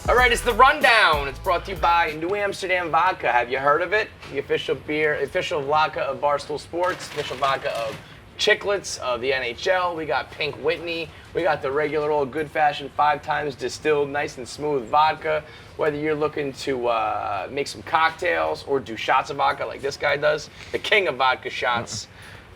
All right, it's the Rundown. It's brought to you by New Amsterdam Vodka. Have you heard of it? The official beer, official vodka of Barstool Sports, official vodka of Chiclets of the NHL. We got Pink Whitney. We got the regular old good fashioned 5 times distilled, nice and smooth vodka. Whether you're looking to make some cocktails or do shots of vodka like this guy does, the king of vodka shots.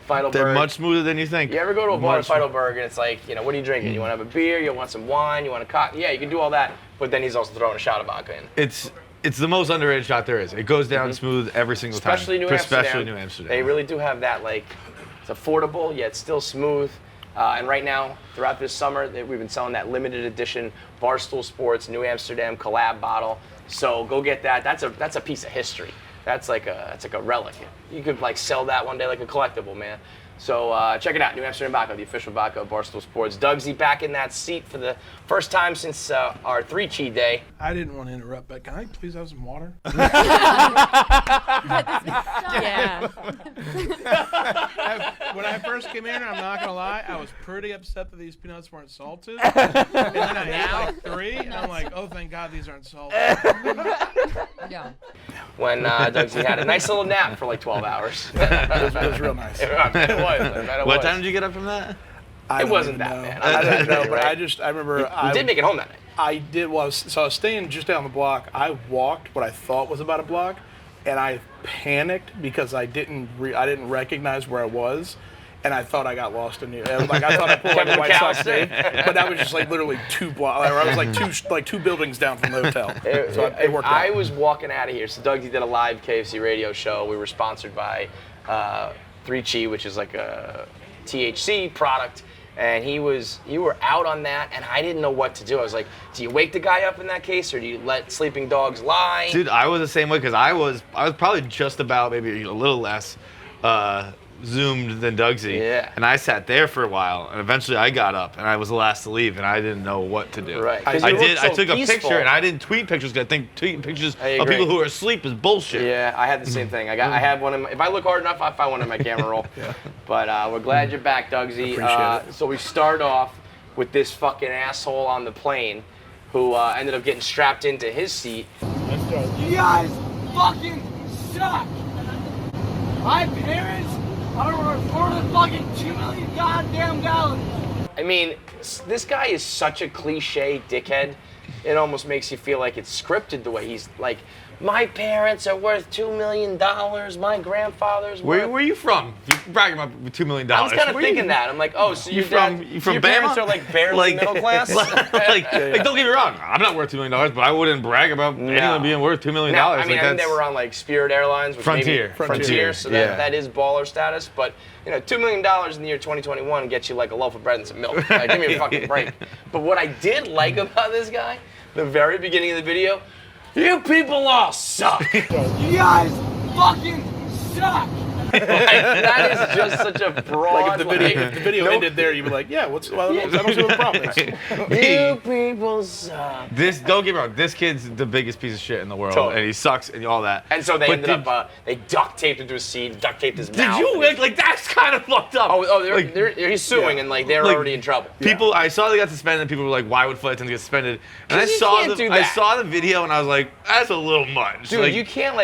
Feidelberg. They're much smoother than you think. You ever go to a bar in Feidelberg and it's like, what are you drinking? You want to have a beer? You want some wine? You want a cocktail? Yeah, you can do all that. But then he's also throwing a shot of vodka in. It's the most underrated shot there is. It goes down smooth every single time. Especially New Amsterdam. They really do have that, it's affordable, yet still smooth. And right now, throughout this summer, we've been selling that limited edition Barstool Sports New Amsterdam collab bottle. So go get that. That's a piece of history. That's like a relic. You could sell that one day like a collectible, man. So check it out, New Amsterdam Vodka, the official vodka of Barstool Sports. Dugsy back in that seat for the first time since our 3-Chi day. I didn't want to interrupt, but can I please have some water? Yeah. When I first came in, I'm not gonna lie, I was pretty upset that these peanuts weren't salted. And then I ate 3, and I'm like, oh, thank God these aren't salted. Yeah. When Dugsy had a nice little nap for 12 hours. It was real nice. What time did you get up from that? I It wasn't that bad. I don't know, but Right? I remember You did make it home that night. I did. I was staying just down the block. I walked what I thought was about a block, and I panicked because I didn't recognize where I was, and I thought I got lost in New York. I thought I pulled a White Sox game, but that was just literally 2 blocks. I was 2 buildings down from the hotel. So it worked out. I was walking out of here. So Dugsy did a live KFC radio show. We were sponsored by 3-Chi, which is like a THC product. And you were out on that, and I didn't know what to do. I was like, do you wake the guy up in that case, or do you let sleeping dogs lie? Dude, I was the same way because I was probably just about maybe a little less zoomed than Dugsy. Yeah. And I sat there for a while, and eventually I got up, and I was the last to leave, and I didn't know what to do. Right. I took a picture, and I didn't tweet pictures because I think tweeting pictures of people who are asleep is bullshit. Yeah, I had the same thing. I have one in my, if I look hard enough, I find one in my camera roll. Yeah. But we're glad you're back, Dugsy. Appreciate it. So we start off with this fucking asshole on the plane who ended up getting strapped into his seat. You guys fucking suck! My parents are worth fucking $2 million goddamn dollars! I mean, this guy is such a cliche dickhead. It almost makes you feel like it's scripted the way he's like, my parents are worth $2 million, my grandfather's worth... Where are you from? You're bragging about $2 million. I was kind of thinking that. I'm like, oh, so You from your Bama? parents are barely middle class? Like, don't get me wrong. I'm not worth $2 million, but I wouldn't brag about anyone being worth $2 million. Now, I think they were on Spirit Airlines, which Frontier. Frontier, so that is baller status. But $2 million in the year 2021 gets you a loaf of bread and some milk. Give me a fucking break. But what I did like about this guy, the very beginning of the video, you people all suck. You guys fucking suck! That is just such a broad. If the video ended there, you'd be like, yeah, I don't see what the problem is. You people suck. Don't get me wrong. This kid's the biggest piece of shit in the world, Totally. and he sucks and all that. And so they ended up, they duct taped him to his seat, duct taped his mouth. Did you that's kind of fucked up? He's suing, and they're already in trouble. People, I saw they got suspended, and people were like, "Why would flight attendants get suspended?" And I You saw can't do that. I saw the video, and I was like, "That's a little much." Dude, you can't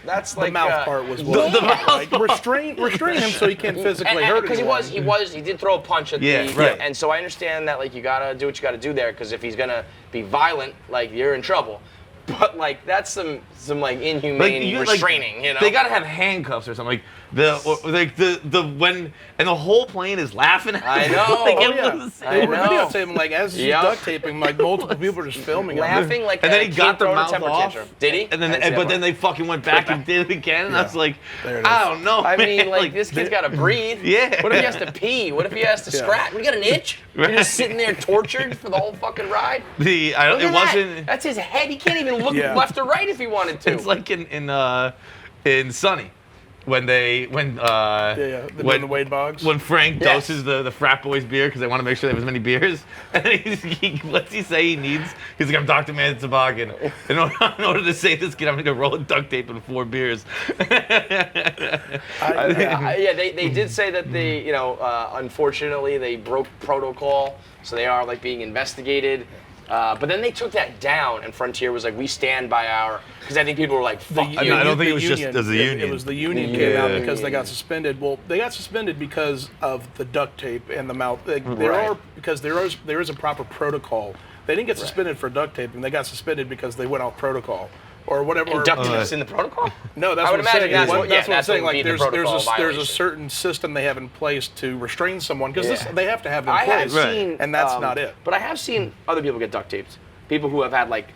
that's The mouth part was the mouth part. restrain him so he can't physically hurt because anyone. he did throw a punch at Yeah, the right. and so I understand that you gotta do what you gotta do there, because if he's gonna be violent, you're in trouble. But that's some inhumane restraining, They gotta have handcuffs or something. When the whole plane is laughing at I him. know. They were videotaping as he's duct taping, multiple people were just filming him. laughing like And a then he got kid the throwing a mouth temper off. tantrum. Did he? And then they fucking went back and did it again. And I was like, There it is. I don't know. I mean, man. this kid's gotta breathe. Yeah. What if he has to pee? What if he has to scratch? We got an itch? You're just sitting there tortured for the whole fucking ride? Look It at that. wasn't. That's his head. He can't even look Yeah. left or right if he wanted to. It's like in Sunny, when When the Wade Boggs. when Frank Yes. doses the frat boys beer because they want to make sure they have as many beers, and then what's he say he needs? He's like, I'm Dr. Man Toboggan. In order to save this kid, I'm gonna go roll a duct tape and 4 beers. Yeah, they did say that unfortunately they broke protocol, so they are being investigated. But then they took that down, and Frontier was like, we stand by our, because I think people were like, fuck you. I don't think it was union, just as a union. It was the union came out because they got suspended. Well, they got suspended because of the duct tape and the mouth. Because there is a proper protocol. They didn't get suspended for duct taping. They got suspended because they went off protocol. Or whatever. And duct tape's in the protocol? No, that's I what would I'm saying. imagine That's what I'm saying. would Like be the protocol there's a violation. certain system they have in place to restrain someone because they have to have it in I have place, seen, and that's not it. But I have seen other people get duct taped. People who have had like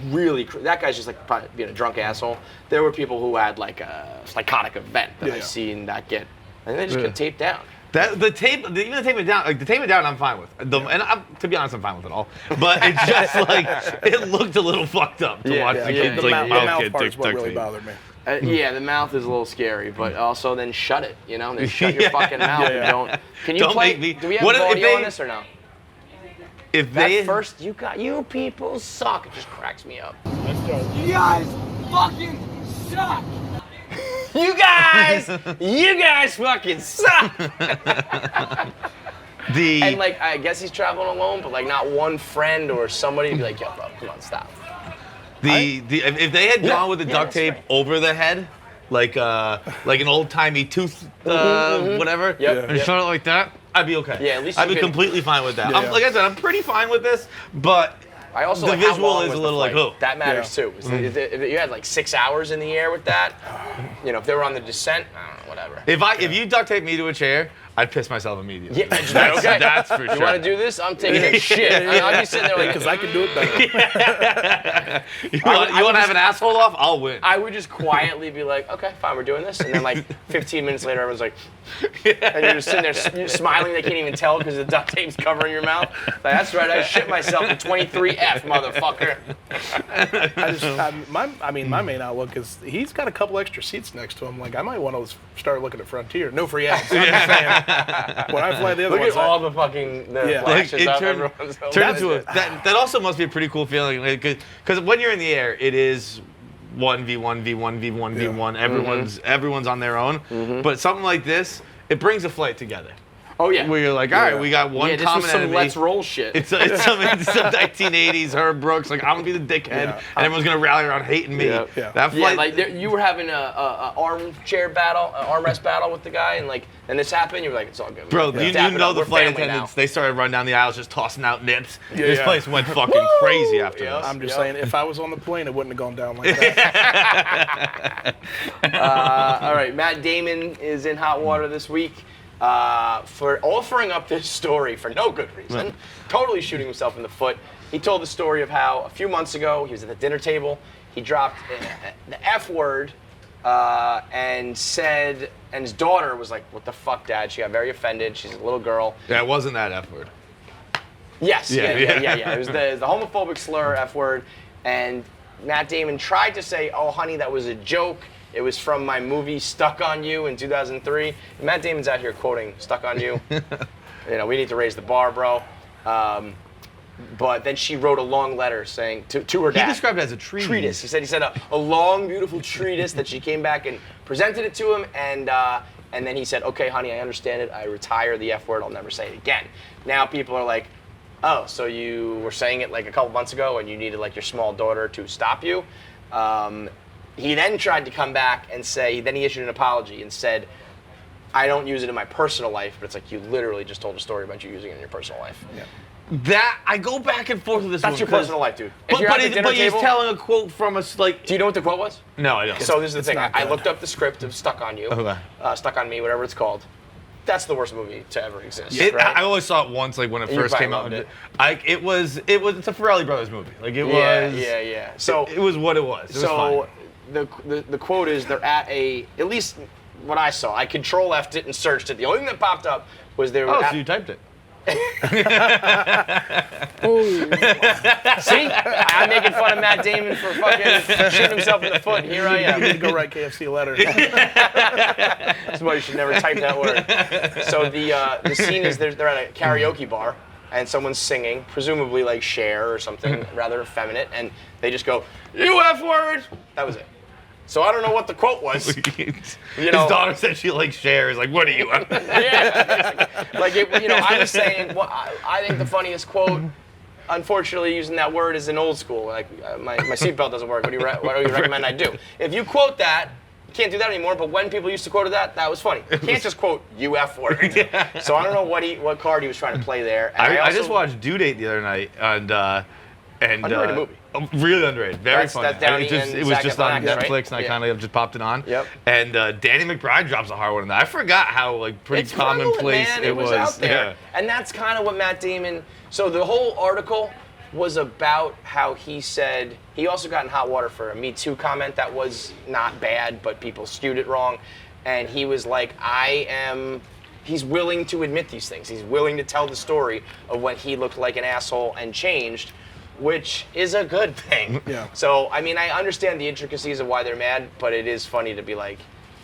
really, that guy's just like probably being a drunk asshole. There were people who had like a psychotic event that I've seen that get, and they just get taped down. Even the tape it down, like the tape it down, I'm fine with. To be honest, I'm fine with it all. But it just like it looked a little fucked up to watch the kids The like mouth get part is what duct really tape. bothered me. Yeah, the mouth is a little scary, but also then shut it. You know, then shut your fucking mouth. And don't. Can you Don't play? make me- Do we have what if audio they- on this or no? If That they first, you people suck. It just cracks me up. You guys fucking suck. You guys fucking suck. And like, I guess he's traveling alone, but like not one friend or somebody to be like, yo, bro, come on, stop. if they had gone with the duct that's tape right. over the head, like an old timey tooth, whatever, Yep, and shot it like that, I'd be okay. Yeah, at least I'd you be can- completely fine with that. Yeah. Like I said, I'm pretty fine with this, but I also the like how visual long is was a the little like, flight. oh. That matters too. If you had like 6 hours in the air with that, you know, if they were on the descent, I don't know, whatever. If you duct tape me to a chair, I'd piss myself immediately. Yeah, okay. That's for sure. You want to do this? I'm taking a shit. I'll be sitting there like, Because I can do it better. You want to have an asshole off? I'll win. I would just quietly be like, okay, fine, we're doing this. And then like 15 minutes later, everyone's like, and you're just sitting there you're smiling. They can't even tell because the duct tape's covering your mouth. Like, that's right, I shit myself in 23F, motherfucker. My main outlook is he's got a couple extra seats next to him. Like I might want to start looking at Frontier. No free ads. I'm just saying. When I fly the other Look ones, at all the fucking flashes It up turned everyone's into a that also must be a pretty cool feeling because when you're in the air, it is 1v1, v1, v1, v1. Everyone's on their own. But something like this, it brings a flight together. Oh yeah. Where you're like, all right, we got one Yeah, this common was some enemy. let's roll shit. It's some 1980s Herb Brooks. Like I'm gonna be the dickhead, and everyone's gonna rally around hating me. Yeah. That flight. Like you were having a armchair battle, an armrest battle with the guy, and like, and this happened. You were like, it's all good. Bro, you know the We're flight family attendants, now. they started running down the aisles just tossing out nips. Yeah, This yeah. place went fucking crazy after Yeah. this. I'm just saying, if I was on the plane, it wouldn't have gone down like that. All right, Matt Damon is in hot water this week for offering up this story for no good reason, totally shooting himself in the foot. He told the story of how a few months ago he was at the dinner table, he dropped the F word and said, and his daughter was like, "What the fuck, Dad?" She got very offended. She's a little girl. Yeah, it wasn't that F word. Yes, Yeah. yeah. It was the homophobic slur, F word, and Matt Damon tried to say, "Oh, honey, that was a joke. It was from my movie Stuck on You in 2003." And Matt Damon's out here quoting Stuck on You. You know, we need to raise the bar, bro. But then she wrote a long letter saying to her dad. He described it as a treatise. He said a long, beautiful treatise that she came back and presented it to him, and then he said, "Okay, honey, I understand it. I retire the F word. I'll never say it again." Now people are like, "Oh, so you were saying it like a couple months ago, and you needed like your small daughter to stop you?" He then tried to come back and say, then he issued an apology and said, "I don't use it in my personal life," but it's like, you literally just told a story about you using it in your personal life. Yeah. That I go back and forth with this. That's your personal life, dude. If But, you're at the dinner he's table- telling a quote from us like. Do you know what the quote was? No, I don't. So this is the thing. not I good. looked up the script of Stuck on You, Okay. Stuck on Me, whatever it's called. That's the worst movie to ever exist. It, right? I always saw it once, like when it You first probably came out. loved it. It's a Farrelly Brothers movie. Like it was. Yeah. So it was what it was. It was So fine. the quote is they're at least what I saw. I control F'd it and searched it. The only thing that popped up was they were Oh, at, so you typed it. see? I'm making fun of Matt Damon for fucking shooting himself in the foot. Here I You need to am. go write KFC a letter. That's why you should never type that word. So the scene is they're at a karaoke bar and someone's singing, presumably like Cher or something rather effeminate, and they just go, "You F word." That was it. So I don't know what the quote was. His know- daughter said she likes shares. Like, what are you? Yeah. Like it, I was saying, I think the funniest quote unfortunately, using that word is an old school. Like my seatbelt doesn't work. What do you recommend I do? If you quote that, you can't do that anymore. But when people used to quote that was funny. You can't just quote UF word. So I don't know what card he was trying to play there. And I just watched Due Date the other night, and underrated movie. Really underrated, very funny. That's Downey It was and just Zac on Efron, Netflix, right? and I kind of just popped it on. Yep. And Danny McBride drops a hard one in that. I forgot how pretty It's commonplace prevalent, man. It was out there. Yeah. And that's kind of what Matt Damon. So the whole article was about how he said he also got in hot water for a Me Too comment that was not bad, but people skewed it wrong. And he was like, he's willing to admit these things. He's willing to tell the story of when he looked like an asshole and changed, which is a good thing. Yeah. So, I mean, I understand the intricacies of why they're mad, but it is funny to be like,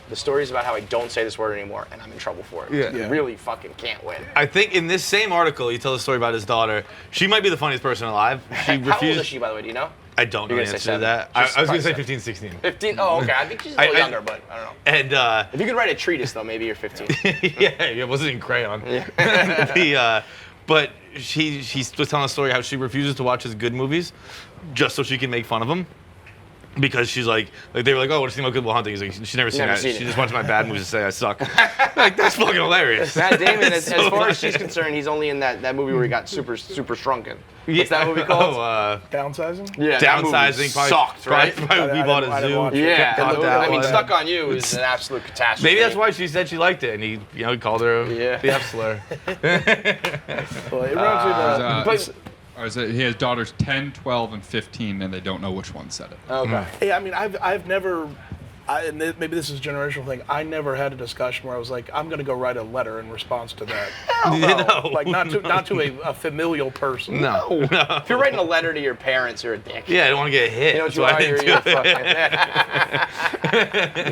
the story's about how I don't say this word anymore, and I'm in trouble for it. Yeah. You really fucking can't win. I think in this same article, he tells a story about his daughter. She might be the funniest person alive. She How old is she, by the way? Do you know? I don't know You're the gonna say answer to that. seven. I was going to say Probably 15, 16. 15? Oh, okay. I think she's a little younger, but I don't know. And If you could write a treatise, though, maybe you're 15. yeah, it wasn't in crayon. But she was telling a story how she refuses to watch his good movies just so she can make fun of him. Because she's like they were like, oh, what do you think about Good Will Hunting? He's like, she's never seen that. She just watches my bad movies to say I suck. Like, that's fucking hilarious. Matt Damon, as So far as she's concerned, he's only in that movie where he got super shrunken. What's that movie Oh, called? Downsizing? Yeah, that movie Downsizing. sucked, right? Probably we bought I a didn't zoo. watch it. Yeah, Caught that I mean, one. Stuck on You is an absolute catastrophe. Maybe that's why she said she liked it, and he called her the F slur. Well, it reminds me of He has daughters 10, 12, and 15, and they don't know which one said it. Okay. Yeah, I mean, I've never, and maybe this is a generational thing. I never had a discussion where I was like, I'm going to go write a letter in response to that. No. Like not to a familial person. No. If you're writing a letter to your parents, you're a dick. Yeah, I don't want to get hit. You know what so you I are? didn't You're do it.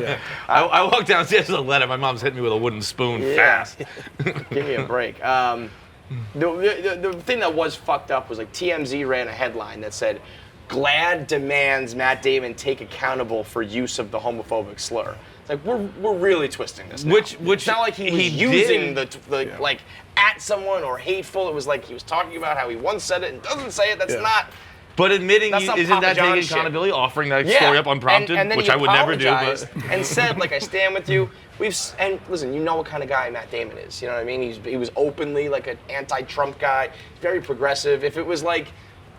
Yeah. I walked downstairs with a letter. My mom's hitting me with a wooden spoon fast. Give me a break. The thing that was fucked up was like TMZ ran a headline that said, "GLAAD demands Matt Damon take accountable for use of the homophobic slur." It's like we're really twisting this now. Which it's not like he was using did. like at someone or hateful. It was like he was talking about how he once said it and doesn't say it. That's not. But admitting, That's not isn't Papa that John taking shit. accountability? Offering that story up unprompted, and then which he I would never do. apologized But and said, like, I stand with you. And listen, you know what kind of guy Matt Damon is. You know what I mean? He was openly like an anti-Trump guy, very progressive. If it was like,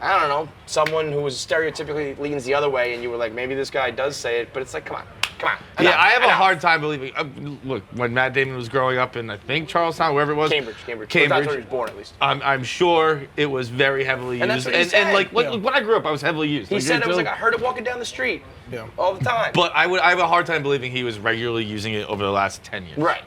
I don't know, someone who was stereotypically leans the other way, and you were like, maybe this guy does say it, but it's like, come on. yeah, I have a hard time believing. Look, when Matt Damon was growing up in, I think, Charlestown, wherever it was. Cambridge. That's where he was born, at least. I'm sure it was very heavily And that's used. what he said. And like when I grew up, I was heavily used. He said it was like, I heard it walking down the street all the time. But I have a hard time believing he was regularly using it over the last 10 years. Right.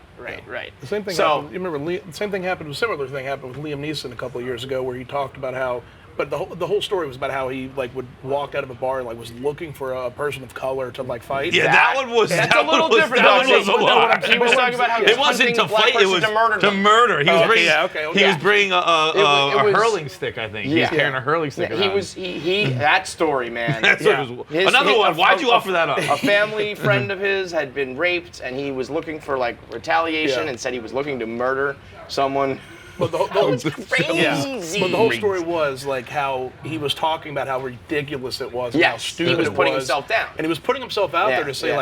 The same thing happened. You remember the same thing happened. A similar thing happened with Liam Neeson a couple of years ago, where he talked about how. But the whole story was about how he like would walk out of a bar and like was looking for a person of color to like fight. Yeah, that one was. That's that a little one was, different. That one was a lot. He was talking about how It wasn't to fight. It was to murder. He was bringing. He was Yeah. bringing a It was- hurling stick. I think. He was carrying a hurling stick. He around. was that story, man. That's what it was. Another one. Why'd you offer that up? A family friend of his had been raped, and he was looking for like retaliation, and said he was looking to murder someone. But That was crazy. But the whole story was like how he was talking about how ridiculous it was, and how Yes, stupid he was it putting was. himself down. And he was putting himself out there to say yeah.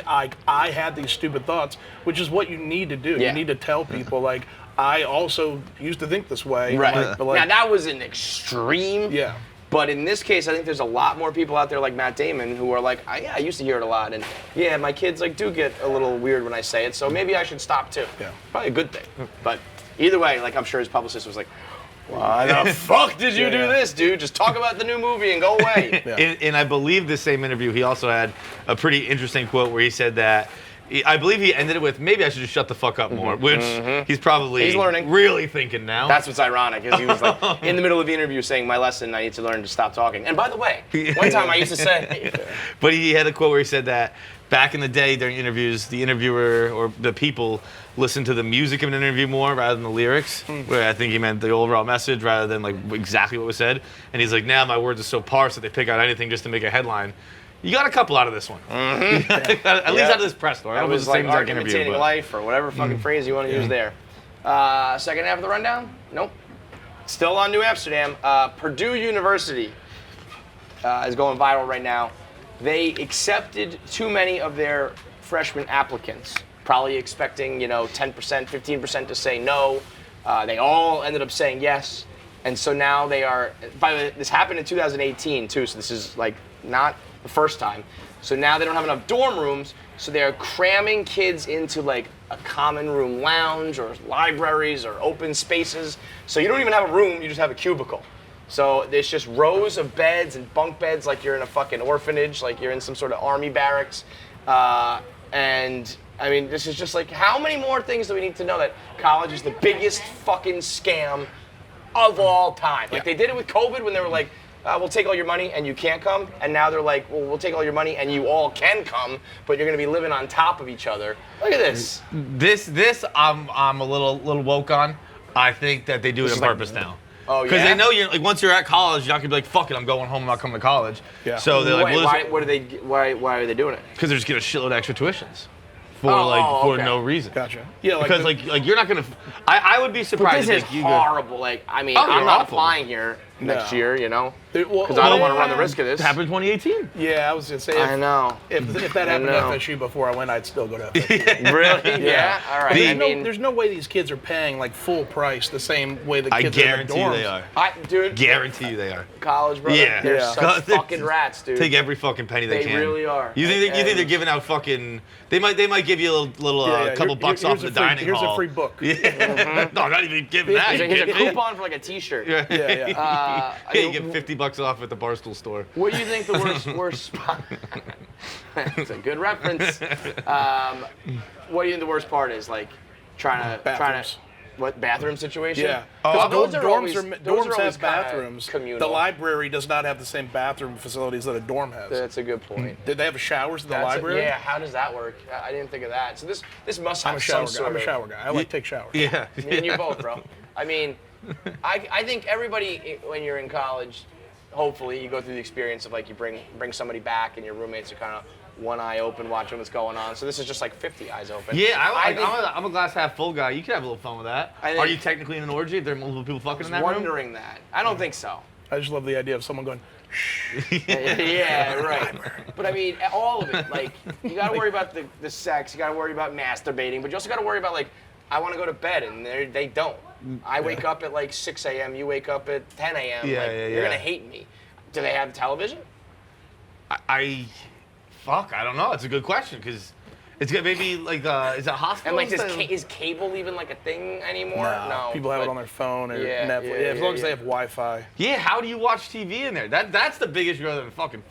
like, I had these stupid thoughts, which is what you need to do. Yeah. You need to tell people like, I also used to think this way. Right. Like, but like, Now that was an extreme. yeah. But in this case, I think there's a lot more people out there like Matt Damon who are like, I used to hear it a lot, and yeah, my kids like do get a little weird when I say it, so maybe I should stop too. Yeah. Probably a good thing. But either way, like I'm sure his publicist was like, why the fuck did you do this, dude? Just talk about the new movie and go away. And I believe this same interview, he also had a pretty interesting quote where he said that. I believe he ended it with, maybe I should just shut the fuck up more, which he's probably learning. really thinking now. That's what's ironic, is he was like in the middle of the interview saying, my lesson, I need to learn to stop talking. And by the way, one time I used to say, But he had a quote where he said that back in the day during interviews, the interviewer or the people listened to the music of an interview more rather than the lyrics, where I think he meant the overall message rather than like exactly what was said. And he's like, now my words are so parsed that they pick out anything just to make a headline. You got a couple out of this one. At least out of this press story. that was like art imitating but life or whatever fucking phrase you want to use there. Second half of the rundown? Nope. Still on New Amsterdam, Purdue University is going viral right now. They accepted too many of their freshman applicants, probably expecting 10%, 15% to say no. They all ended up saying yes, and so now they are. By the way, this happened in 2018 too, so this is like not the first time. So now they don't have enough dorm rooms, so they're cramming kids into like a common room lounge or libraries or open spaces. So you don't even have a room, you just have a cubicle. So there's just rows of beds and bunk beds like you're in a fucking orphanage, like you're in some sort of army barracks. And I mean, this is just like, how many more things do we need to know that college is the biggest fucking scam of all time? Like they did it with COVID when they were like, we'll take all your money and you can't come. And now they're like, well, we'll take all your money and you all can come, but you're gonna be living on top of each other. Look at this. This I'm a little woke on. I think that they do it on purpose now. Oh, yeah? Because they know you're like, once you're at college, you're not gonna be like, fuck it, I'm going home, I'm not coming to college. Yeah. So they're like, why are they doing it? because they're just getting a shitload of extra tuitions for okay. no reason. Gotcha. Yeah, Because like you're not gonna. I would be surprised. This is if you go- horrible. Like, I mean, Oh, I'm you're not awful. applying here next year, because Because I don't want to run the risk of this. It happened in 2018. Yeah, I was gonna say. I know. If that happened know. at FSU before I went, I'd still go to FSU. Really? Yeah. All right. There's no way these kids are paying like full price the same way the I kids are in the guarantee you dorms. they are. Dude, Guarantee you they are. college, brother. Yeah. They're Yeah. such fucking rats, dude. Take every fucking penny they They can. really are. You think they're And- giving out fucking? They might give you a little Yeah, couple bucks off here's the a free- dining here's hall. a free book. Yeah. No, not even giving that. Here's You a, here's a kidding me? coupon for like a T-shirt. Yeah. Yeah. Yeah, you get $50 off at the Barstool store. What do you think the worst spot? That's a good reference. What do you think the worst part is? Like trying to Bathrooms. what bathroom situation? Yeah. Oh, those are dorms always- those are dorms always have kinda bathrooms. communal. The library does not have the same bathroom facilities that a dorm has. That's a good point. Did they have showers in the That's library? yeah. How does that work? I didn't think of that. So this must have I'm a shower some guy. sort I'm a of. shower guy. I like to take showers. Yeah. Me and you both, bro. I mean, I think everybody when you're in college, hopefully you go through the experience of like you bring somebody back and your roommates are kind of one eye open watching what's going on. So this is just like 50 eyes open. Yeah, think- I'm a glass half full guy. You could have a little fun with that. I think- Are you technically in an orgy if there are multiple people fucking in that room? wondering that. I don't think so. I just love the idea of someone going, Yeah, right. But I mean, all of it. Like, you got to worry about the sex. You got to worry about masturbating. But you also got to worry about, like, I want to go to bed, and they don't. I wake up at, like, 6 a.m. You wake up at 10 a.m. Yeah, like, yeah, You're going yeah. to hate me. Do they have television? Fuck, I don't know. It's a good question because it's gonna maybe like is it hospital? And, like, is cable even, like, a thing anymore? No. people have it but- on their phone or Yeah, Netflix. yeah, As long as they yeah. have Wi-Fi. Yeah, how do you watch TV in there? That's the big issue other than fucking.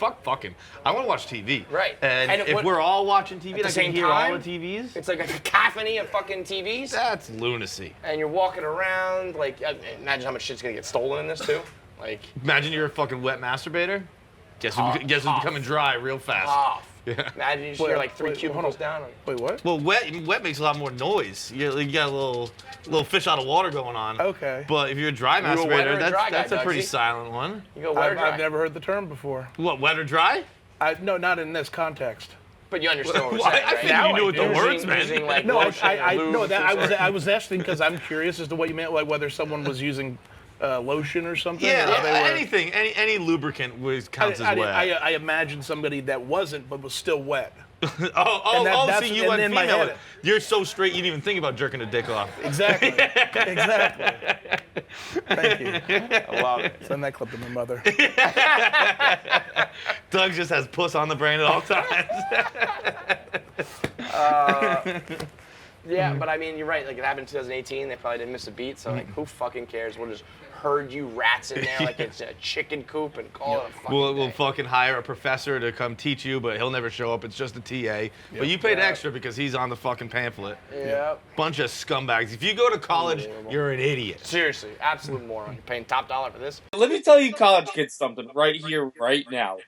I want to watch TV. Right. And, And if what- we're all watching TV, At and the I same can hear time? all the TVs. It's like a cacophony of fucking TVs. That's lunacy. And you're walking around, like, imagine how much shit's going to get stolen in this, too. Like, Imagine you're a fucking wet masturbator. Guess who's becoming dry real fast. off. Yeah. Imagine you're Wait, like three wait, hold cubicles on. down. Wait, what? Well, wet makes a lot more noise. You got a little fish out of water going on. Okay. But if you're a dry a wet or masturbator, a dry that's guy, a pretty Dugsy? silent one. You go wet or dry. I've never heard the term before. What, wet or dry? No, not in this context. But you understand what we're Well, saying, I right? think you knew what the Using- words meant. using, like, No, lotion I and no, lube that and I was asking because I'm curious as to what you meant, like whether someone was using lotion or something. Yeah, or they were- anything, any lubricant counts as wet. I imagine somebody that wasn't but was still wet. So you and went in my female. head- You're so straight, you didn't even think about jerking a dick off. Exactly. Exactly. Thank you. I love it. Send that clip to my mother. Doug just has puss on the brain at all times. Yeah, but I mean, you're right. Like, it happened in 2018. They probably didn't miss a beat. So, like, who fucking cares? We'll just herd you rats in there like it's a chicken coop and call it a fucking We'll day. fucking hire a professor to come teach you, but he'll never show up. It's just a TA. But you paid Yeah. extra because he's on the fucking pamphlet. Yep. Bunch of scumbags. If you go to college, Unbelievable. you're an idiot. Seriously, absolute moron. You're paying top dollar for this. Let me tell you college kids something right here, right now.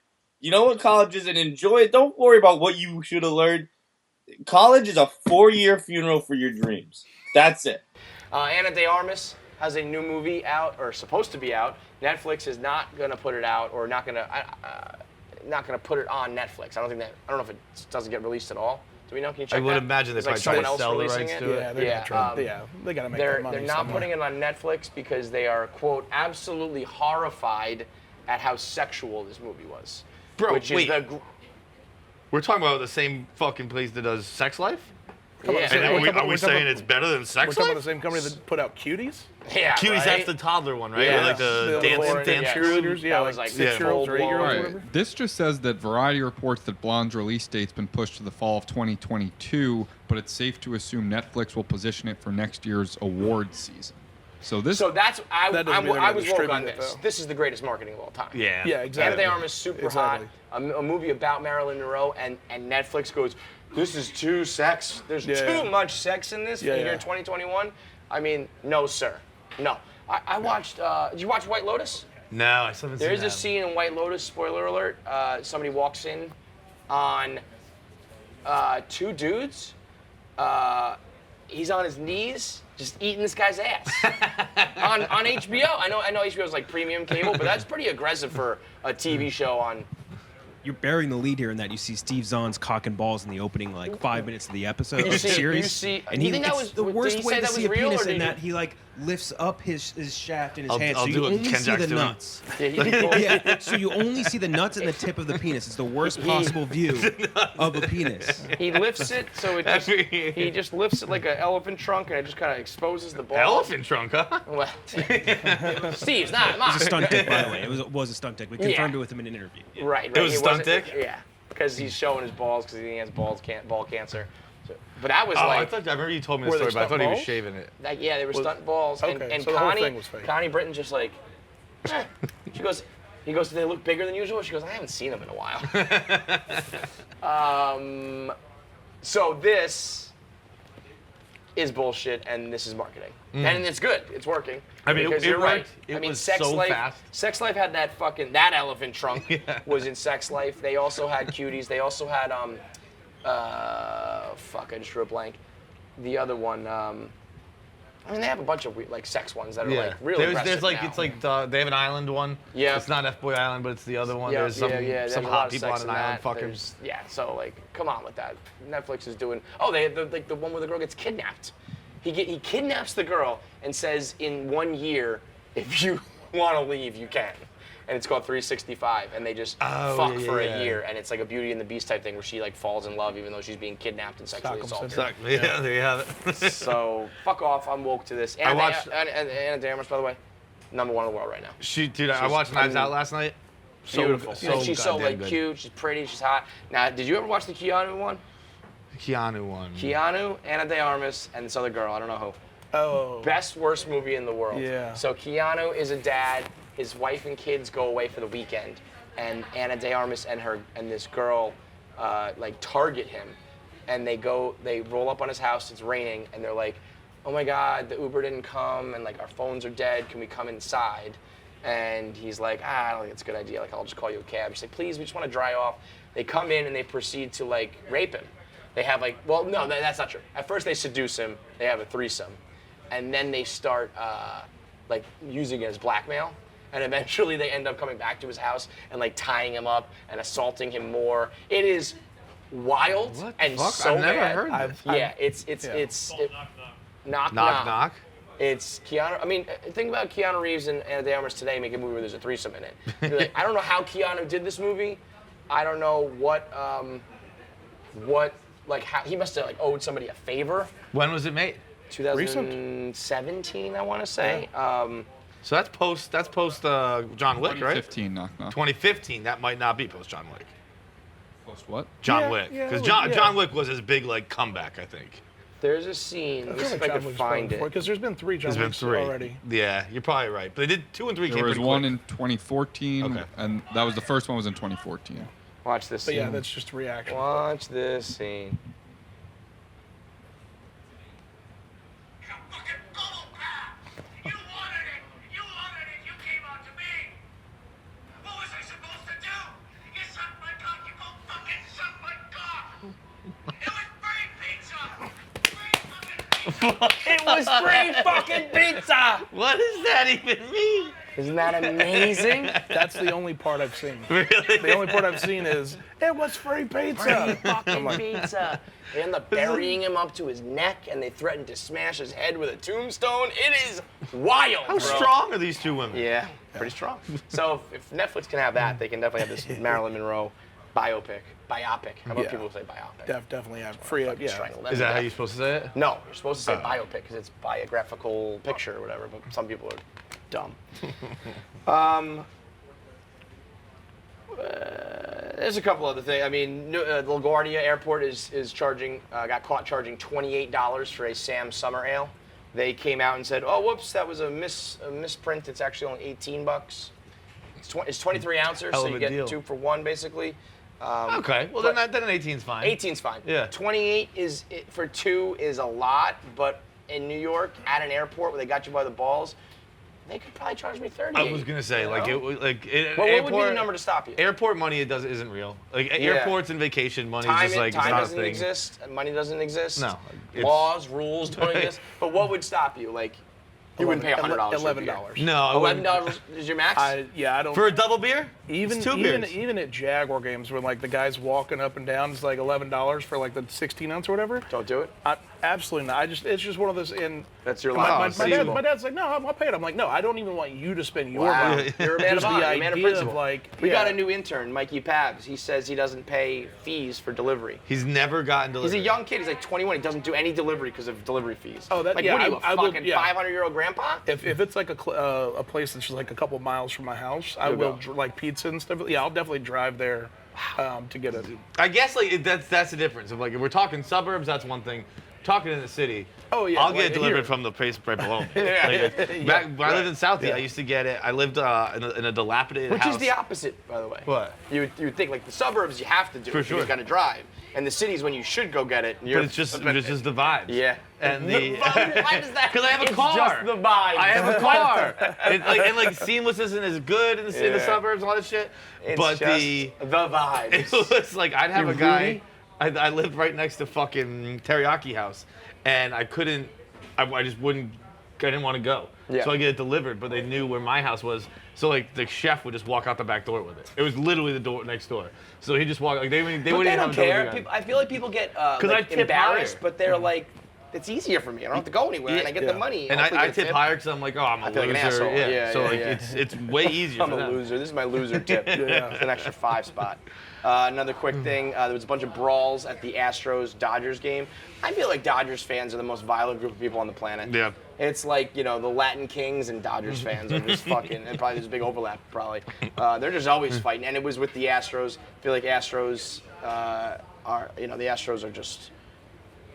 You know what college is, and enjoy it. Don't worry about what you should have learned. College is a 4-year funeral for your dreams. That's it. Ana de Armas has a new movie out, or supposed to be out. Netflix is not going to put it out, or not going to put it on Netflix. I don't know if it doesn't get released at all. Do we know? Can you check I would that? imagine they Is, like, probably someone else sell the releasing rights it? to it. Yeah, they're gonna try. They gotta make that money. They're not somewhere. putting it on Netflix because they are, quote, absolutely horrified at how sexual this movie was. Bro, which wait. Is We're talking about the same fucking place that does Sex Life? yeah, And are we saying it's better than We're Sex talking about the Life? same company that put out Cuties. yeah, Cuties, right? that's the toddler one, right? Yeah. Or like the The dance little dance cheerleaders. Yeah, That like was like 6-year-olds or 8-year-olds. All or right. whatever. This just says that Variety reports that Blonde's release date's been pushed to the fall of 2022, but it's safe to assume Netflix will position it for next year's awards season. So this. So that's That doesn't mean they're I gonna was woke on distribute it, this. though. This is the greatest marketing of all time. Yeah. Yeah, exactly. Anna de Armas super Exactly. hot. A movie about Marilyn Monroe, and Netflix goes, this is too sex. There's too much sex in this Yeah, in year yeah. 2021. I mean, no, sir, no. I watched. Did you watch White Lotus? No, I still haven't seen There's that. a scene in White Lotus. Spoiler alert. Somebody walks in on two dudes. He's on his knees, just eating this guy's ass on HBO. I know HBO is like premium cable, but that's pretty aggressive for a TV show on. You're burying the lead here in that you see Steve Zahn's cock and balls in the opening 5 minutes of the episode You of the see- series. you see- and you think that it's was- the did worst he way say to that see a was real, penis or in did that he lifts up his shaft in his I'll- hand, I'll so do you what only Ken see the Jack's doing. nuts. Yeah, he did both. Yeah, so you only see the nuts and the tip of the penis. It's the worst possible view of a penis. He lifts it so it just he just lifts it like an elephant trunk, and it just kind of exposes the balls. Elephant trunk, huh? Well, Steve's not It was a mine. stunt dick, by the way. It was a stunt dick. We confirmed it with him in an interview. Yeah. Right. It was a stunt wasn't- dick? Yeah, because he's showing his balls because he has ball cancer. So, but that was Oh, like. I remember you told me the Were they story, but I thought stunt he was balls? shaving it. Like, yeah, they were stunt balls, and okay, so the whole thing was fake. Connie Britton just like, eh. He goes, do they look bigger than usual? She goes, I haven't seen them in a while. So this is bullshit, and this is marketing, and it's good. It's working. I mean, because it you're right. worked. It I mean, was Sex so Life, fast. Sex Life had that elephant trunk was in Sex Life. They also had Cuties. They also had I just drew a blank. The other one, I mean, they have a bunch of sex ones that are like really there's aggressive like now. it's like they have an island one. Yeah. It's not F Boy Island, but it's the other one. Yeah, There's some there's some a lot hot of people sex on an in island that. fucking. Yeah, so come on with that. Netflix is doing. Oh, they the one where the girl gets kidnapped. He kidnaps the girl and says, in 1 year, if you want to leave, you can. And it's called 365, and they just fuck for a year, and it's like a Beauty and the Beast type thing where she falls in love even though she's being kidnapped and sexually assaulted. Exactly. Yeah, there you have it. So fuck off. I'm woke to this. I watched- Anna de Armas, by the way, #1 in the world right now. Dude, I watched Knives Out last night. Beautiful. So And she's so goddamn good. cute. She's pretty. She's hot. Now, did you ever watch the Keanu one? Keanu one. Keanu, Anna de Armas, and this other girl. I don't know who. Oh. Best worst movie in the world. Yeah. So Keanu is a dad. His wife and kids go away for the weekend, and Anna de Armas and this girl target him, and they roll up on his house. It's raining, and they're like, "Oh my God, the Uber didn't come, and our phones are dead. Can we come inside?" And he's like, I don't think it's a good idea. I'll just call you a cab. She's like, please, we just want to dry off. They come in and they proceed to rape him. They have no, that's not true. At first they seduce him. They have a threesome, and then they start using it as blackmail. And eventually they end up coming back to his house and tying him up and assaulting him more. It is wild What the and fuck? so I've never bad. heard this. Yeah, it's knock Knock. It's Keanu. I mean, think about Keanu Reeves and Anna de Armas today make a movie where there's a threesome in it. You're like, I don't know how Keanu did this movie. I don't know how he must have owed somebody a favor. When was it made? 2017, I want to say. So that's post John Wick, right? 2015, knock. 2015. That might not be post John Wick. Post what? John Wick, because John Wick was his big comeback, I think. There's a scene. Let me see if I can find it. Because there's been 3 John There's been Wicks 3 already. Yeah, you're probably right. But they did 2 and 3 There came was pretty one quick. in 2014, Okay. and that was the first one was in 2014. Watch this But scene. yeah, that's just a reaction. Watch this scene. You wanted it! You wanted it! You came out to me! What was I supposed to do? You sucked my cock, you go fucking suck my cock! It was free pizza! Free fucking pizza! It was free fucking pizza. What does that even mean? Isn't that amazing? That's the only part I've seen. Really? The only part I've seen is it was free pizza. Fucking pizza. They end up burying him up to his neck, and they threaten to smash his head with a tombstone. It is wild, How bro. strong are these two women? Yeah, pretty strong. So if Netflix can have that, they can definitely have this Marilyn Monroe biopic. How about people who say biopic? Definitely have free up. Yeah. Strangle them Is to that how death. you're supposed to say it? No, you're supposed to say biopic because it's biographical picture or whatever, but some people are dumb. There's a couple other things. I mean, LaGuardia Airport is charging, got caught charging $28 for a Sam Summer Ale. They came out and said, "Oh, whoops, that was a misprint. It's actually only $18. It's 23 ounces, Hell so of you a get deal. 2 for 1 basically." Okay, well then an 18's fine. 18's fine. Yeah. 28 for 2 is a lot, but in New York at an airport where they got you by the balls, they could probably charge me 30. I was gonna say You like know? it was like it, What airport, would be the number to stop you? Airport money isn't real. Like airports and vacation money is just like it's time not a doesn't thing. exist. Money doesn't exist. No, it's- Laws, rules don't exist. But what would stop you? Like, you wouldn't pay $100. $11. No, I wouldn't. $11 is your max? I don't. For a double beer? Even It's 2 even beers. even at Jaguar games when like the guys walking up and down, it's like $11 for like the 16 ounce or whatever. Don't do it. Absolutely not. It's just one of those. And That's your my, life. my dad's like, no, I'll pay it. I'm like, no, I don't even want you to spend your Wow. money. You're a man of Just honor. the You're a man of idea principle. of like, We yeah. got a new intern, Mikey Pabs. He says he doesn't pay fees for delivery. He's never gotten He's delivery. a young kid. He's like 21. He doesn't do any delivery because of delivery fees. Oh, that- like yeah, what are you, I a will- fucking yeah. 500-year-old grandpa? If it's like a place that's just like a couple miles from my house, I You'll will go. like pizza and stuff. Yeah, I'll definitely drive there to get it. I guess like that's the difference. If like if we're talking suburbs, that's one thing. Talking in the city, Oh, yeah, I'll get like it delivered here. from the place right below. Yeah. Back when I lived in Southie, Yeah. I used to get it. I lived in a dilapidated Which house. is the opposite, by the way. What? You would think like the suburbs you have to do For it. You sure. just got to drive, and the cities when you should go get it. But it's just the vibes. Yeah. And the Why does that? 'Cause I have a it's car. just the vibe. I have a car. and seamless isn't as good in the Yeah. suburbs and all that shit. It's but just the vibes. it was like I'd have You're a guy. Rudy? I lived right next to fucking Teriyaki House, and I couldn't. I just wouldn't. I didn't want to go. Yeah. So I get it delivered, but they knew where my house was. So like the chef would just walk out the back door with it. It was literally the door next door. So he just walked like they wouldn't But even they have don't a delivery care. guy. People, I feel like people get I like, tip embarrassed, higher. but they're like, it's easier for me. I don't have to go anywhere, and I get the Yeah. money. And Hopefully I get a tip tip. higher because I'm like, oh, I'm a I feel like loser. an asshole. Yeah, so yeah, like yeah. it's way easier. I'm for a them. loser. This is my loser tip. It's an extra 5 spot. Another quick thing, there was a bunch of brawls at the Astros-Dodgers game. I feel like Dodgers fans are the most violent group of people on the planet. Yeah. It's like, the Latin Kings and Dodgers fans are just fucking, and probably there's a big overlap, probably. They're just always fighting, and it was with the Astros. I feel like Astros the Astros are just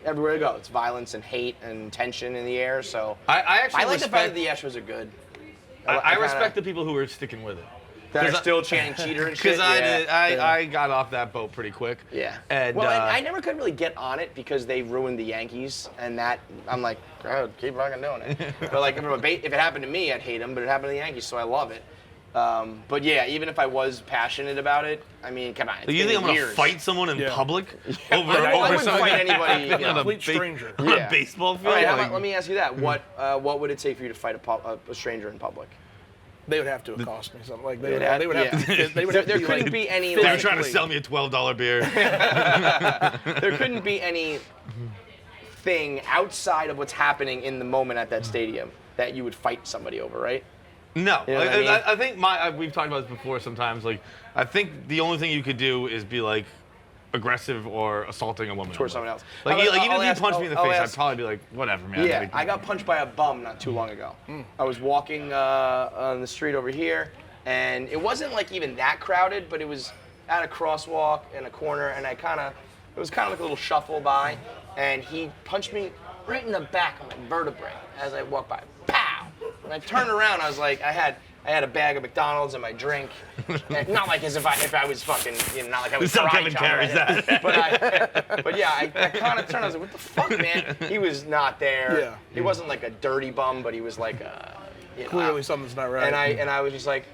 everywhere you go. It's violence and hate and tension in the air, so I actually I like the fact respect. that the Astros are good. I kinda- respect the people who are sticking with it. that are 'cause I- still chanting cheater and shit. Because Yeah. I got off that boat pretty quick. Yeah. And well, I never could really get on it because they ruined the Yankees, and that I'm like, God, keep fucking doing it. But like, if it happened to me, I'd hate them. But it happened to the Yankees, so I love it. But yeah, even if I was passionate about it, I mean, come on. It's you think been I'm gonna years. fight someone in Yeah. public I wouldn't something? fight anybody. on a Complete ba- stranger. on Yeah. a baseball All field. right, how Like, about, let me ask you that. What would it take for you to fight a stranger in public? They would have to accost me something like They'd they would have yeah. to. They would There, have to there be couldn't like, be any. they were Like, trying to sell me a $12 beer. there couldn't be any thing outside of what's happening in the moment at that stadium that you would fight somebody over, right? No, You know what I mean? I think we've talked about this before sometimes. Like, I think the only thing you could do is be like aggressive or assaulting a woman. Towards someone else. Like, I'll- even I'll if you ask- punched me in the I'll face, ask- I'd probably be like, whatever, man. Yeah, Like, I got punched by a bum not too long ago. I was walking on the street over here, and it wasn't like even that crowded, but it was at a crosswalk in a corner, and it was kind of like a little shuffle by, and he punched me right in the back of my vertebrae as I walked by. Pow! And I turned around, I was like, I had a bag of McDonald's and my drink. And not like as if I was fucking, not like I was Some karate Kevin chopping carries it. that. But yeah, I kind of turned. I was like, "What the fuck, man?" He was not there. Yeah. He wasn't like a dirty bum, but he was like a. clearly something's not right. And I was just like,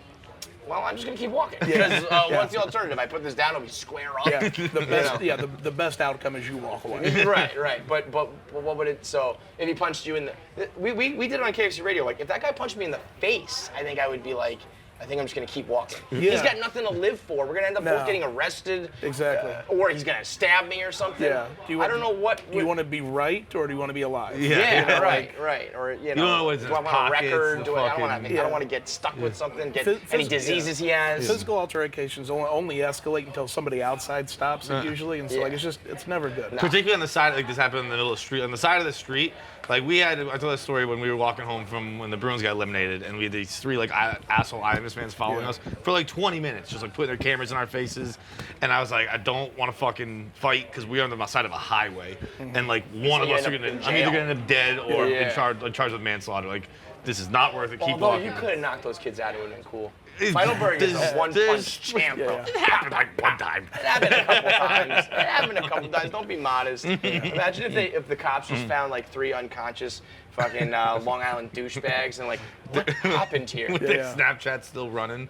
well, I'm just gonna keep walking because what's the alternative? I put this down, it'll be square up. Yeah, the best. The best outcome is you walk away. Right. But what would it? So if he punched you in the, we did it on KFC Radio. Like if that guy punched me in the face, I think I would be like, I think I'm just gonna keep walking. Yeah. He's got nothing to live for. We're gonna end up both getting arrested. Exactly. Or he's gonna stab me or something. Yeah. I don't know what. Do you want to be right or do you want to be alive? Yeah, right. Or don't know what's in do I his want a record? pockets, Do I don't want to get stuck with something. Get any diseases he has. Physical altercations only escalate until somebody outside stops it usually, and so like it's never good. Particularly on the side, like this happened in the middle of the street. On the side of the street, like I told that story when we were walking home from when the Bruins got eliminated, and we had these three like asshole Islanders fans following us for like 20 minutes, just like putting their cameras in our faces. And I was like, I don't want to fucking fight because we're on the side of a highway, and like one of us are gonna, I'm either gonna end up dead or in charge of manslaughter. Like this is not worth it. Keep Although walking. you could have knocked those kids out, it would have been cool. Feidelberg is a one-punch champ, bro. It happened like one time. It happened a couple times. Don't be modest. Imagine if the cops just found like 3 unconscious fucking Long Island douchebags and like, what happened here? With their Snapchat still running.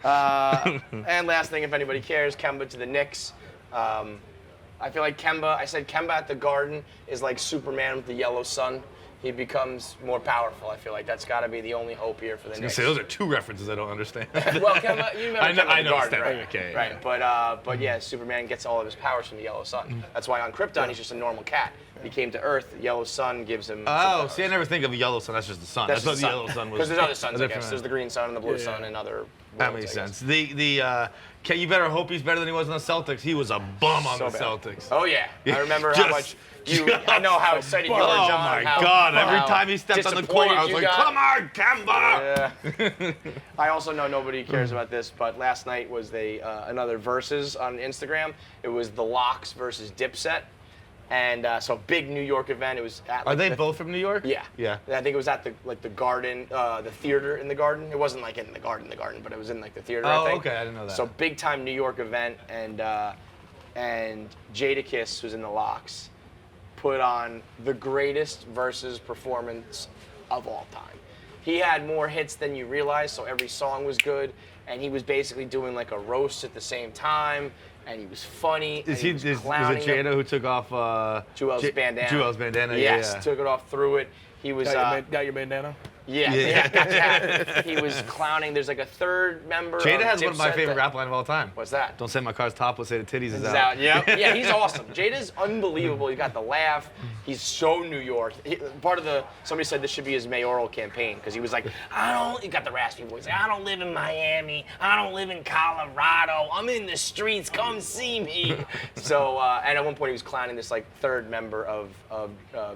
And last thing, if anybody cares, Kemba to the Knicks. I feel like Kemba, I said Kemba at the Garden is like Superman with the yellow sun. He becomes more powerful. I feel like that's got to be the only hope here for the Knicks. Say, those are 2 references I don't understand. Well, Kemba, you remember I Kemba know, Garden, right? Okay, right. But yeah, Superman gets all of his powers from the yellow sun. That's why on Krypton he's just a normal cat. He came to Earth. The yellow sun gives him. Oh, see, I never think of the yellow sun. That's just the sun. That's I thought the the sun. yellow sun was. Because there's other suns, I different- guess. There's the green sun and the blue sun and other. That worlds, makes I guess. sense. You better hope he's better than he was on the Celtics. He was a bum on the bad. Celtics. Oh yeah, I remember how much I know how excited you were, Oh John. my how, God! Every how time he stepped on the court, I was like, disappointed "Come on, Kemba!" Yeah. I also know nobody cares about this, but last night was another versus on Instagram. It was the Locks versus Dipset, and so big New York event. It was at. Are they both from New York? Yeah. Yeah. I think it was at the Garden, the theater in the Garden. It wasn't like in the Garden, but it was in like the theater. Oh, I think. okay, I didn't know that. So big time New York event, and Jadakiss, who's in the Locks, put on the greatest versus performance of all time. He had more hits than you realize, so every song was good, and he was basically doing like a roast at the same time, and he was funny. Was and he it was clowning them. Jada who took off Jewel's bandana? Jewel's bandana. Yes, yeah. took it off, threw it. He was Got your bandana? yeah, got he was clowning. There's like a third member. Jada of has one of my Dipset favorite that- rap lines of all time. What's that? Don't say my car's topless, say the titties is Is out. out. Yeah, he's awesome. Jada's unbelievable. He got the laugh. He's so New York. Somebody said this should be his mayoral campaign because he was like, he got the raspy voice. I don't live in Miami. I don't live in Colorado. I'm in the streets. Come see me. So, and at one point he was clowning this like third member of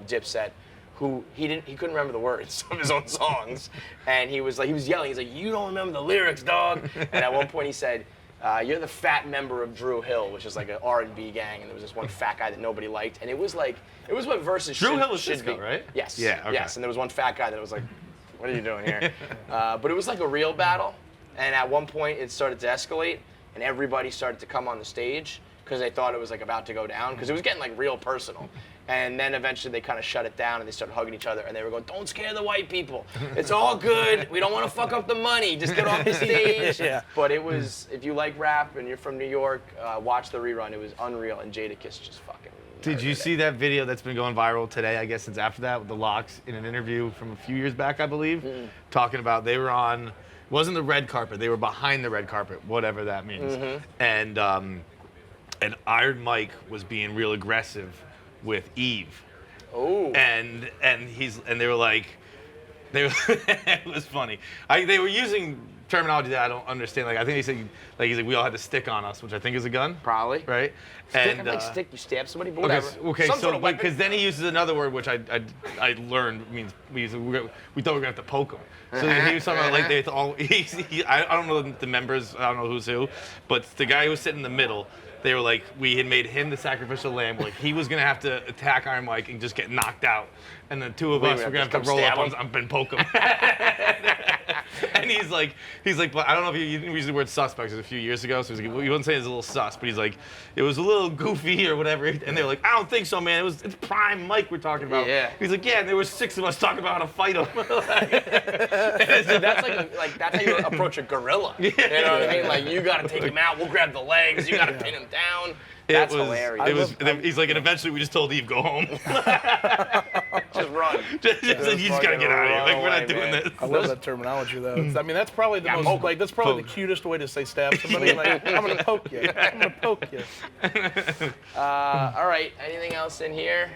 Dipset, who he couldn't remember the words of his own songs, and he was yelling. He's like, "You don't remember the lyrics, dog!" And at one point he said, "You're the fat member of Drew Hill," which is like an R&B gang, and there was this one fat guy that nobody liked, and it was what versus Drew Hill was should Cisco, be, right? Yes. Yeah, okay. Yes, and there was one fat guy that was like, "What are you doing here?" But it was like a real battle, and at one point it started to escalate, and everybody started to come on the stage because they thought it was like about to go down because it was getting like real personal. And then eventually they kind of shut it down and they started hugging each other and they were going, "Don't scare the white people. It's all good. We don't want to fuck up the money. Just get off the stage." Yeah. But it was, if you like rap and you're from New York, watch the rerun. It was unreal. And Jadakiss just fucking. Did you see that video that's been going viral today, I guess, since after that, with the Locks in an interview from a few years back, I believe, talking about they were on, wasn't the red carpet, they were behind the red carpet, whatever that means. And Iron Mike was being real aggressive with Eve. Oh. And they were like, it was funny. They were using terminology that I don't understand. Like I think he said, he's like, we all had to stick on us, which I think is a gun. Probably. Right? Stick, I'm like, stick, you stab somebody, but whatever. Okay, Some so sort of weapon. because then he uses another word which I learned means we thought we were gonna have to poke him. So he was talking about like they all. I don't know the members. I don't know who's who, but the guy who was sitting in the middle. They were like, we had made him the sacrificial lamb. Like he was gonna have to attack Iron Mike and just get knocked out, and the two of us were gonna have to roll up and poke him. And And he's like, but I don't know if you didn't use the word suspect. It was a few years ago, so he's like, well, you wouldn't say it's a little sus, but he's like, it was a little goofy or whatever. And they're like, I don't think so, man. It's prime Mike we're talking about. Yeah. He's like, yeah, and there were 6 of us talking about how to fight him. Dude, that's that's how you approach a gorilla. You know what I mean? Like, you gotta take him out. We'll grab the legs. You gotta pin him down. That's hilarious. He's like, and eventually we just told Eve, go home. Just run. You just gotta get out of here. Like, we're not doing this. I love that terminology, though. I mean, that's probably the most, poke. that's probably the cutest way to say stab somebody. Like, I'm gonna poke you. I'm gonna poke you. All right. Anything else in here?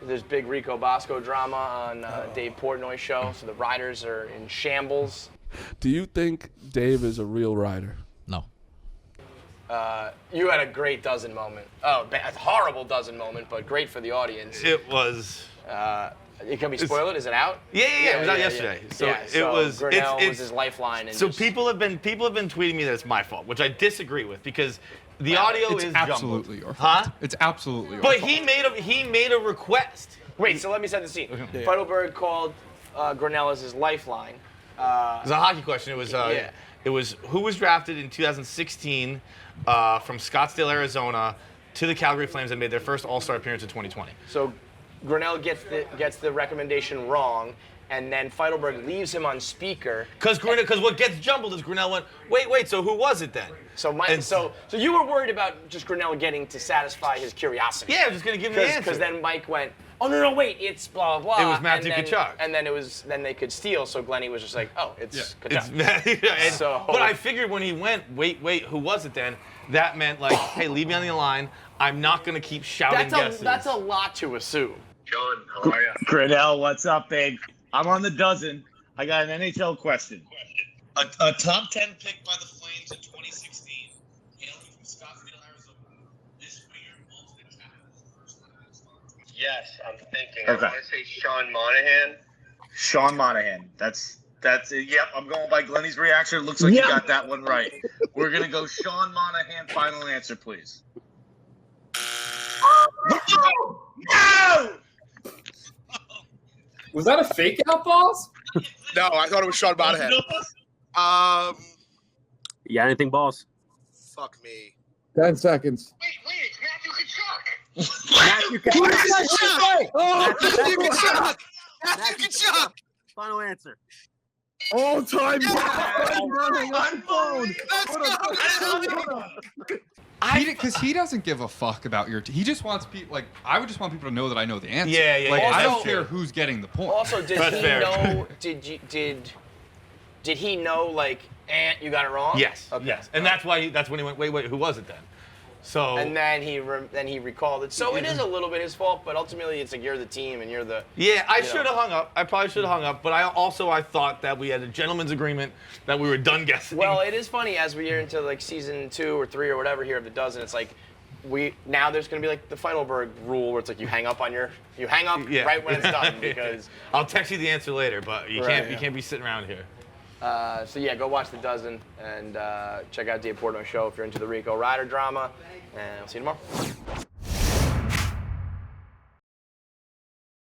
There's big Rico Bosco drama on Dave Portnoy's show. So the riders are in shambles. Do you think Dave is a real rider? No. You had a great dozen moment. Oh, a horrible dozen moment, but great for the audience. It was. Can we spoil it? Is it out? Yeah. It was out yesterday. So it was. Grinnell was his lifeline. And so people have been tweeting me that it's my fault, which I disagree with because the audio is absolutely jumbled. your fault. Huh? It's absolutely your But fault. he made a request. Wait, so let me set the scene. Feidelberg called Grinnell as his lifeline. It was a hockey question. It was. It was who was drafted in 2016 from Scottsdale, Arizona, to the Calgary Flames and made their first All-Star appearance in 2020. So Grinnell gets the recommendation wrong, and then Feidelberg leaves him on speaker. Because what gets jumbled is Grinnell went, wait, so who was it then? So you were worried about just Grinnell getting to satify his curiosity. Yeah, I was just gonna give him the answer. Because then Mike went, oh no, wait, it's blah blah. It was Matthew Tkachuk. And then they could steal. So Glennie was just like, oh, it's Tkachuk. But I figured when he went, wait, who was it then? That meant like, hey, leave me on the line. I'm not gonna keep shouting guesses. That's a lot to assume. John, how are you? Grinnell, what's up, babe? I'm on the dozen. I got an NHL question. A top 10 pick by the Flames in 2016, hailing from Scottsdale, Arizona. This weird ultimate tackle first time. Yes, I'm thinking. Okay. I want to say Sean Monahan. Sean Monahan. That's it. Yep, I'm going by Glennie's reaction. It looks like you got that one right. We're gonna go Sean Monahan. Final answer, please. No! Was that a fake out, boss? No, I thought it was Sean Monahan. You got anything, boss? Fuck me. 10 seconds. Wait, it's Matthew Tkachuk. Matthew Tkachuk! Matthew Tkachuk. Final answer. All time. Because he doesn't give a fuck about your. He just wants people. Like, I would just want people to know that I know the answer. Yeah. Like, I don't Also- care who's getting the point. Also, did That's he fair. know? Did he know? Like, you got it wrong? Yes. Okay. Yes. And that's when he went, wait, who was it then? So. And then he recalled it. So it is a little bit his fault, but ultimately it's like you're the team and you're the. Yeah, I should have hung up. I probably should have hung up. But I thought that we had a gentleman's agreement that we were done guessing. Well, it is funny as we get into like season 2 or 3 or whatever here of the dozen. It's like now there's gonna be like the Feidelberg rule where it's like you hang up right when it's done because. I'll text you the answer later, but you can't be sitting around here. So yeah, go watch the dozen and check out Dave Portnoy's show if you're into the Rico Rider drama. And I'll see you tomorrow.